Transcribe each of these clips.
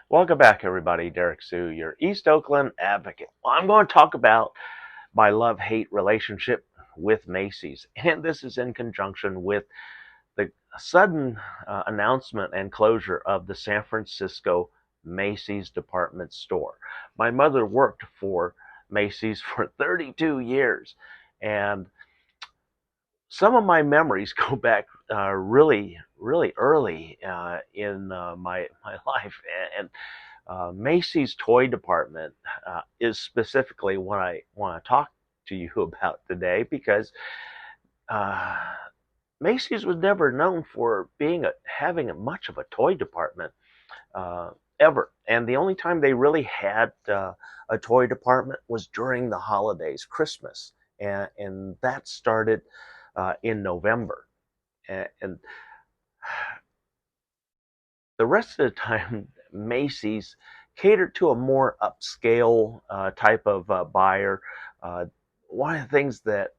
Welcome back, everybody. Derrick Sue, your East Oakland advocate. Well, I'm going to talk about my love-hate relationship with Macy's, and this is in conjunction with the sudden announcement and closure of the San Francisco Macy's department store. My mother worked for Macy's for 32 years, and some of my memories go back really early in my life, and Macy's toy department is specifically what I want to talk to you about today because uh, Macy's was never known for having much of a toy department uh, ever, and the only time they really had a toy department was during the holidays, Christmas, and that started in November, and the rest of the time, Macy's catered to a more upscale type of buyer. Uh, One of the things that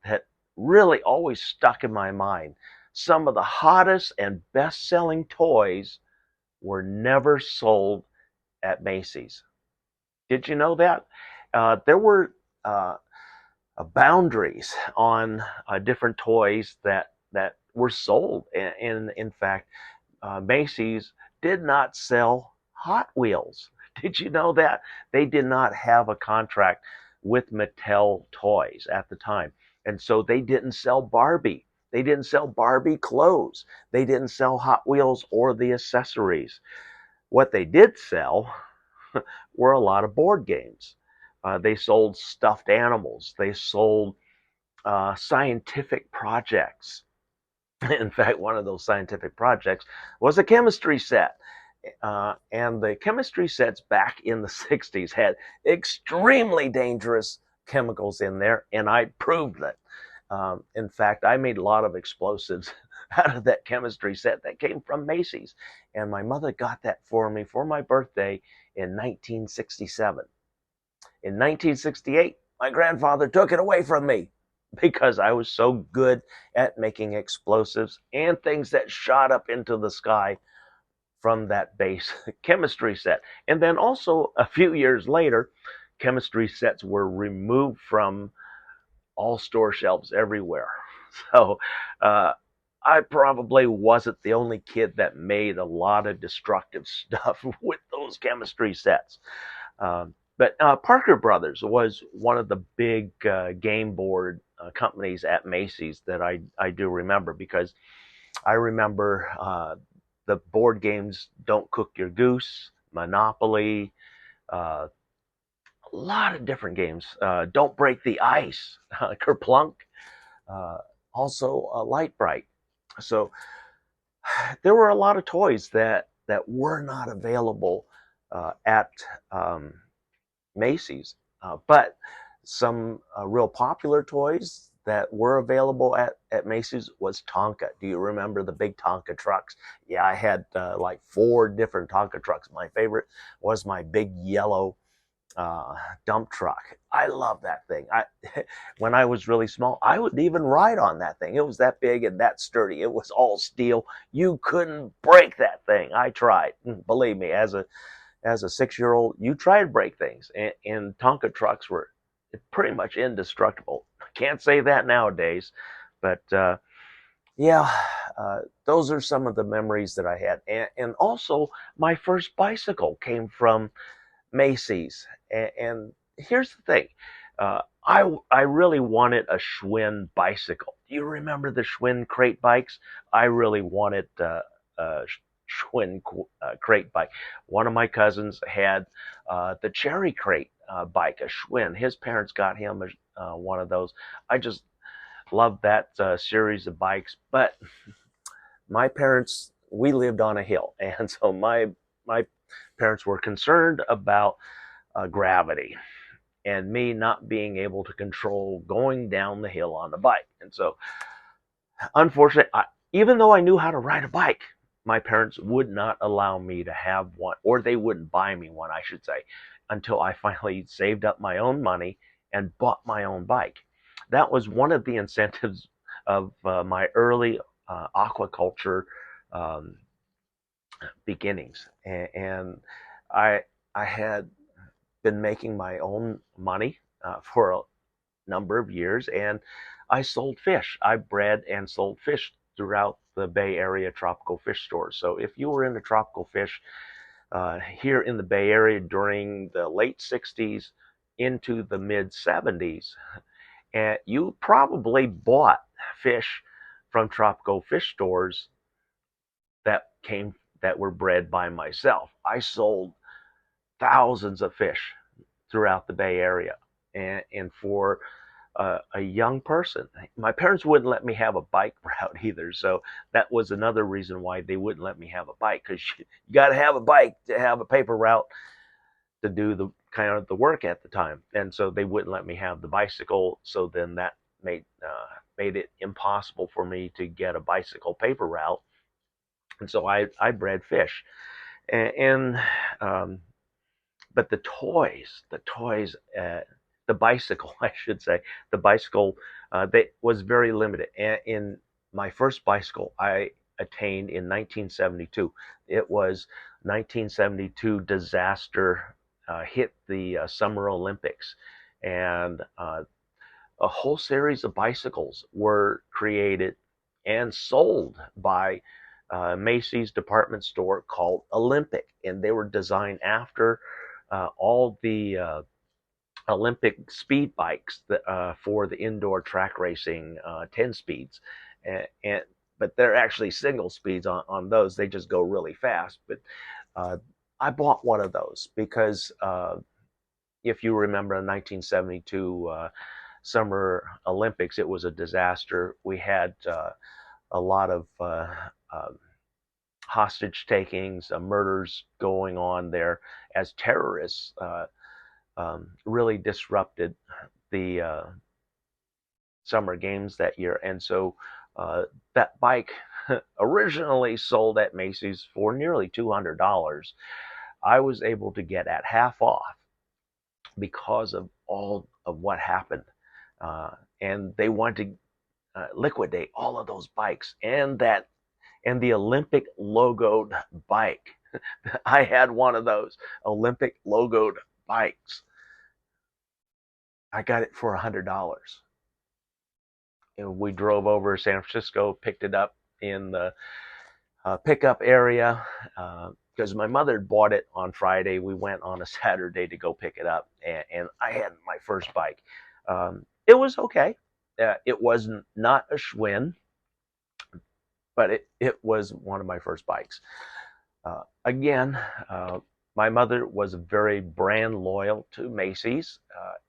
really always stuck in my mind, some of the hottest and best-selling toys were never sold at Macy's. Did you know that? There were boundaries on different toys that were sold, and in fact, Macy's did not sell Hot Wheels. Did you know that? They did not have a contract with Mattel Toys at the time. And so they didn't sell Barbie. They didn't sell Barbie clothes. They didn't sell Hot Wheels or the accessories. What they did sell were a lot of board games. They sold stuffed animals. They sold scientific projects. In fact, one of those scientific projects was a chemistry set. And the chemistry sets back in the 60s had extremely dangerous chemicals in there, and I proved it. In fact, I made a lot of explosives out of that chemistry set that came from Macy's. And my mother got that for me for my birthday in 1967. In 1968, my grandfather took it away from me because I was so good at making explosives and things that shot up into the sky from that base chemistry set. And then also a few years later, chemistry sets were removed from all store shelves everywhere. So I probably wasn't the only kid that made a lot of destructive stuff with those chemistry sets. But Parker Brothers was one of the big game board companies at Macy's that I do remember because I remember the board games Don't Cook Your Goose, Monopoly, uh, a lot of different games. Don't Break the Ice, Kerplunk, uh, also Light Bright. So there were a lot of toys that were not available at um, Macy's, but some real popular toys that were available at Macy's was Tonka. Do you remember the big Tonka trucks? Yeah, I had like four different Tonka trucks. My favorite was my big yellow uh, dump truck. I love that thing. When I was really small, I would even ride on that thing. It was that big and that sturdy. It was all steel. You couldn't break that thing. I tried. Believe me, as a 6 year old, you try to break things, and Tonka trucks were pretty much indestructible. Can't say that nowadays, but yeah, those are some of the memories that I had. And also, my first bicycle came from Macy's. And here's the thing. I really wanted a Schwinn bicycle. Do you remember the Schwinn crate bikes? I really wanted a Schwinn crate bike. One of my cousins had the Cherry crate bike, a Schwinn. His parents got him one of those. I just loved that series of bikes. But my parents, we lived on a hill, and so my parents were concerned about gravity and me not being able to control going down the hill on the bike. And so, unfortunately, even though I knew how to ride a bike, my parents would not allow me to have one, or they wouldn't buy me one, I should say, until I finally saved up my own money and bought my own bike. That was one of the incentives of my early aquaculture um, beginnings. And I I had been making my own money for a number of years, and I sold fish. I bred and sold fish throughout the Bay Area tropical fish stores. So if you were into tropical fish here in the Bay Area during the late 60s into the mid 70s, and you probably bought fish from tropical fish stores that were bred by myself. I sold thousands of fish throughout the Bay Area, and for a young person, my parents wouldn't let me have a bike route either. So that was another reason why they wouldn't let me have a bike, because you got to have a bike to have a paper route to do the kind of the work at the time, and so they wouldn't let me have the bicycle. So then that made it impossible for me to get a bicycle paper route, and so I bred fish, and but the bicycle, I should say, the bicycle, that was very limited. And in my first bicycle, I attained in 1972. It was 1972 disaster hit the Summer Olympics, and a whole series of bicycles were created and sold by Macy's department store called Olympic, and they were designed after all the Olympic speed bikes for the indoor track racing 10 speeds, and but they're actually single speeds on those. They just go really fast. But uh, I bought one of those because if you remember the 1972 Summer Olympics, it was a disaster. We had a lot of hostage takings, murders going on there as terrorists really disrupted the summer games that year. And so that bike, originally sold at Macy's for nearly $200, I was able to get at half off because of all of what happened. And they wanted to liquidate all of those bikes and the Olympic logoed bike. I had one of those Olympic logoed bikes. I got it for $100. And we drove over to San Francisco, picked it up in the pickup area because my mother bought it on Friday. We went on a Saturday to go pick it up, and I had my first bike. It was okay. It was not a Schwinn, but it was one of my first bikes. Again, my mother was very brand loyal to Macy's,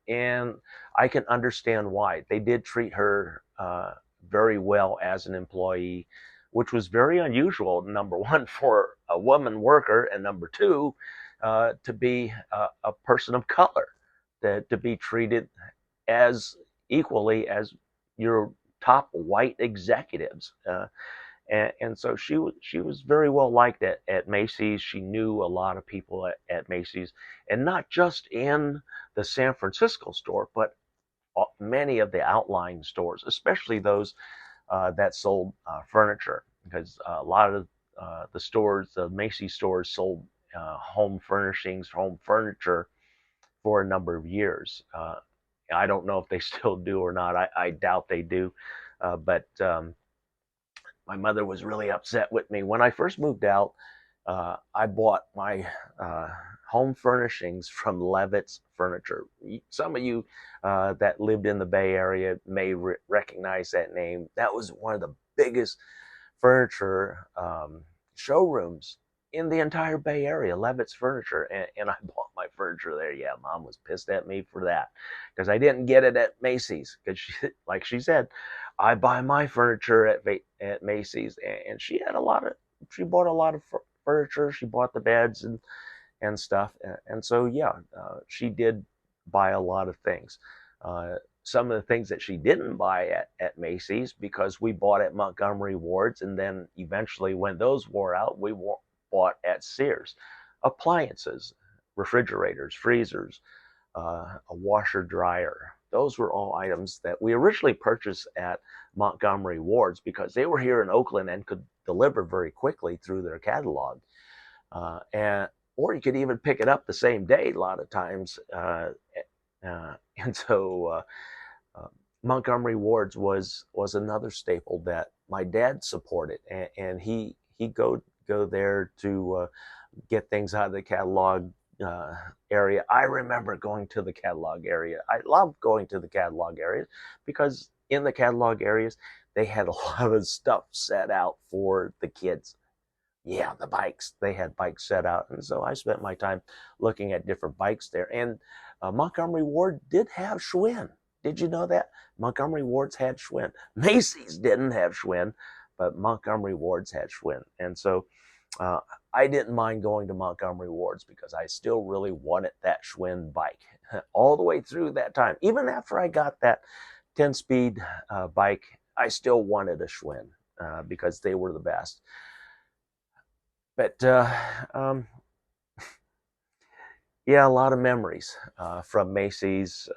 and I can understand why. They did treat her very well as an employee, which was very unusual, number one, for a woman worker, and number two, to be a person of color, to be treated as equally as your top white executives. And so she was very well liked at Macy's. She knew a lot of people at Macy's, and not just in the San Francisco store, but many of the outlying stores, especially those that sold furniture, because a lot of the stores, the Macy's stores, sold home furnishings, home furniture for a number of years. I don't know if they still do or not. I doubt they do, but my mother was really upset with me. When I first moved out, I bought my home furnishings from Levitt's Furniture. Some of you that lived in the Bay Area may recognize that name. That was one of the biggest furniture showrooms in the entire Bay Area, Levitt's Furniture, and I bought my furniture there. Yeah, Mom was pissed at me for that because I didn't get it at Macy's. Because, like she said, I buy my furniture at Macy's, and she had she bought a lot of furniture. She bought the beds and stuff, and so yeah, she did buy a lot of things. Some of the things that she didn't buy at Macy's, because we bought at Montgomery Ward's, and then eventually when those wore out, we bought at Sears. Appliances, refrigerators, freezers, a washer dryer. Those were all items that we originally purchased at Montgomery Ward's because they were here in Oakland and could deliver very quickly through their catalog. And or you could even pick it up the same day a lot of times. And so Montgomery Ward's was another staple that my dad supported, and he go there to get things out of the catalog area. I remember going to the catalog area. I loved going to the catalog areas because in the catalog areas they had a lot of stuff set out for the kids. Yeah, the bikes. They had bikes set out, and so I spent my time looking at different bikes there. And Montgomery Ward did have Schwinn. Did you know that Montgomery Ward's had Schwinn? Macy's didn't have Schwinn, but Montgomery Ward's had Schwinn, and so uh, I didn't mind going to Montgomery Ward's because I still really wanted that Schwinn bike all the way through that time. Even after I got that 10-speed bike, I still wanted a Schwinn because they were the best. But yeah, a lot of memories from Macy's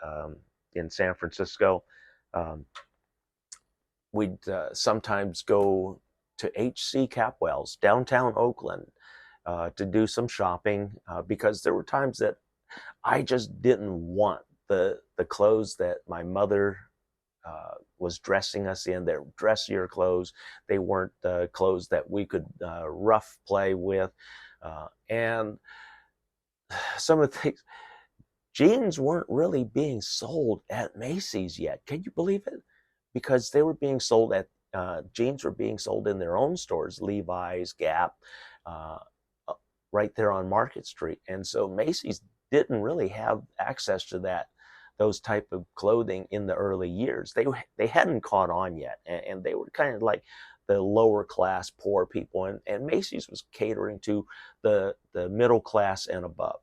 in San Francisco. Um, we'd sometimes go to HC Capwell's downtown Oakland to do some shopping because there were times that I just didn't want the clothes that my mother was dressing us in. They're dressier clothes. They weren't clothes that we could rough play with. And some of the things, jeans weren't really being sold at Macy's yet. Can you believe it? Because they were being sold at jeans were being sold in their own stores, Levi's, Gap, uh, right there on Market Street. And so Macy's didn't really have access to those type of clothing in the early years. They hadn't caught on yet, and they were kind of like the lower class poor people, and Macy's was catering to the middle class and above,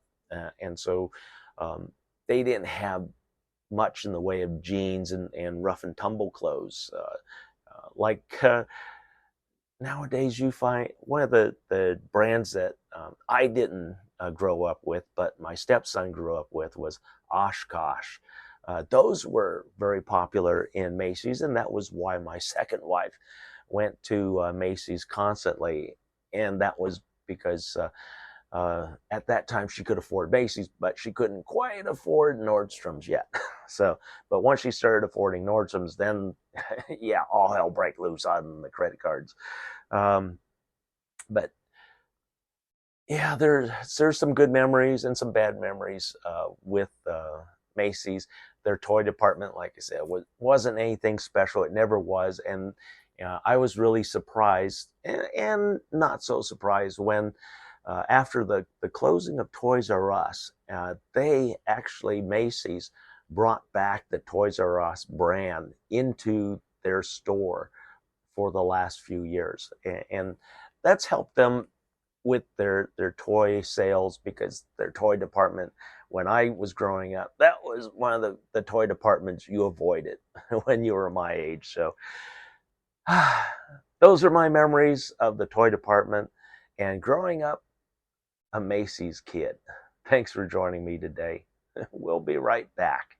and so they didn't have much in the way of jeans and rough and tumble clothes like nowadays. You find one of the brands that I didn't grow up with, but my stepson grew up with, was Oshkosh. Those were very popular in Macy's, and that was why my second wife went to Macy's constantly. And that was because at that time she could afford Macy's, but she couldn't quite afford Nordstrom's yet. So, but once she started affording Nordstrom's, then yeah, all hell break loose on the credit cards. But yeah, there's some good memories and some bad memories with Macy's. Their toy department, like I said, wasn't anything special. It never was, and I was really surprised and not so surprised when after the closing of Toys R Us, they actually, Macy's, brought back the Toys R Us brand into their store for the last few years, and that's helped them with their toy sales, because their toy department, when I was growing up, that was one of the toy departments you avoided when you were my age. So those are my memories of the toy department and growing up a Macy's kid. Thanks for joining me today. We'll be right back.